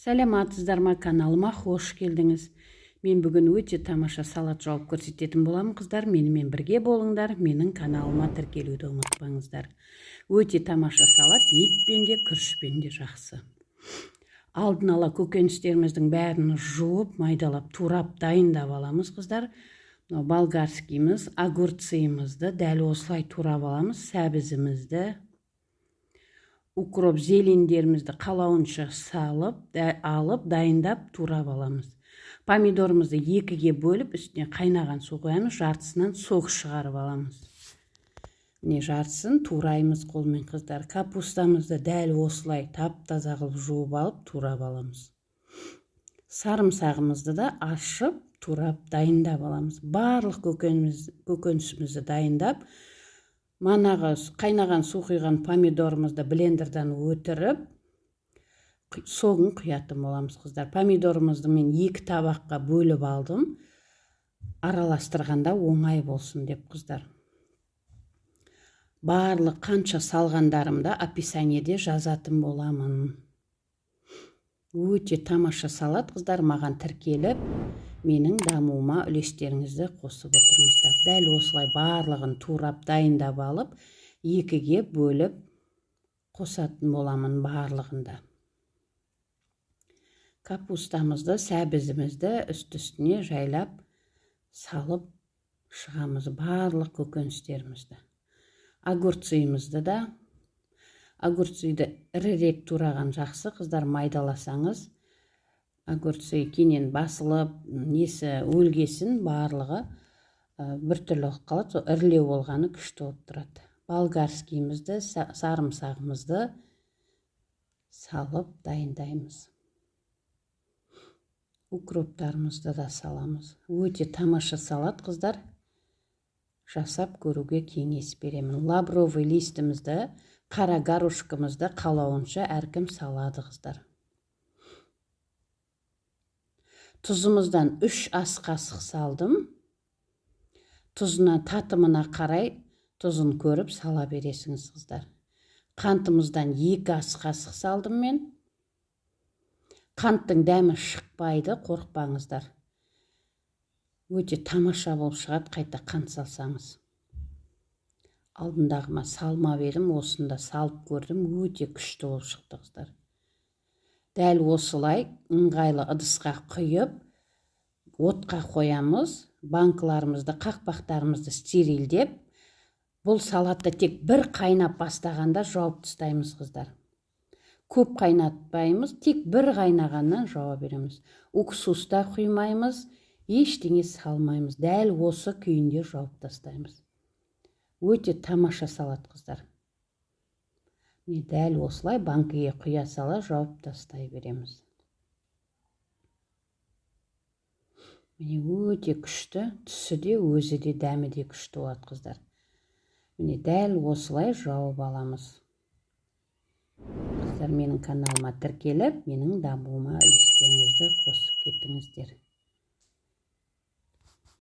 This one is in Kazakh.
Сәлематсыздар ма, каналыма хош келдіңіз. Мен бүгін өте тамаша салат жауып көрсететін боламын, қыздар. Менімен бірге болыңдар, менің каналыма тіркелуді ұмытпаңыздар. Өте тамаша салат, етпен де, күрішпен де жақсы. Алдын ала көкөністеріміздің бәрін жуып, майдалап, турап, дайындап аламыз, қыздар. Болгарскийіміз, огурцымызды дәл осылай турап аламыз, сәбізімізді, укроп зелендерімізді қалауынша алып, дайындап турап аламыз. Помидорымызды екіге бөліп, үстіне қайнаған су қоямыз, жартысынан сок шығарып аламыз. Міне жартысын тураймыз қолмен, қыздар. Капустамызды дәл осылай тап-таза қылып жуып алып, турап аламыз. Сарымсағымызды да ашып, турап, дайындап аламыз. Барлық көкөнісімізді дайындап, манағы қайнаған су құйған помидорымызды блендердан өтіріп, соғын құятын боламыз, қыздар. Помидорымызды мен 2 табаққа бөліп алдым, араластырғанда оңай болсын деп, қыздар. Барлық қанша салғандарымда описаниеде жазатын боламын. Өте тамаша салат, қыздар. Маған тіркеліп, менің дамуыма үлестеріңізді қосып отырыңыздар. Дәл осылай барлығын турап, дайындап алып, 2-ге бөліп қосатын боламын барлығында. Капустамызды, сәбізімізді үсті-үстіне жайлап салып шығамыз, барлық көкөністерімізді. Огурцымызды да, огурцыйды ірірек тураған жақсы, қыздар, майдаласаңыз. Огурцы кейінен басылып, несі өлгесін барлығы біртүрлі қалады, ірілеу болғаны күшті болып тұрады. Болгарскийімізді, сарымсағымызды салып дайындаймыз. Укроптарымызды да саламыз. Өте тамаша салат, қыздар. Жасап көруге кеңес беремін. Лавровый листімізді, қара горошкымызды қалауынша әркім салады, қыздар. Тұзымыздан 3 ас қасық салдым. Тұзына, татымына қарай тұзын көріп сала бересіңіз, қыздар. Қантымыздан 2 ас қасық салдым мен. Қанттың дәмі шықпайды, қорықпаңыздар. Өте тамаша болып шығады, қайта қант салсаңыз. Алдындағыма салмап едім, осында салып көрдім, өте күшті болып шықты, қыздар. Дәл осылай ыңғайлы ыдысқа құйып, отқа қоямыз, банкаларымызды, қақпақтарымызды стерилдеп, бұл салатты тек бір қайнап бастағанда жауып тастаймыз, қыздар. Көп қайнатпаймыз, тек бір қайнағаннан жауа береміз. Уксуста құймаймыз, ештеңе салмаймыз. Дәл осы күйінде жауып тастаймыз. Өте тамаша салат, қыздар. Дәл осылай банкіге құя сала жауып тастай береміз. Өте күшті, түсі де, өзі де, дәмі де күшті болады, қыздар. Дәл осылай жауып аламыз. Қыздар, менің каналыма тіркеліп, менің дамуыма үлестеріңізді қосып кеттіңіздер.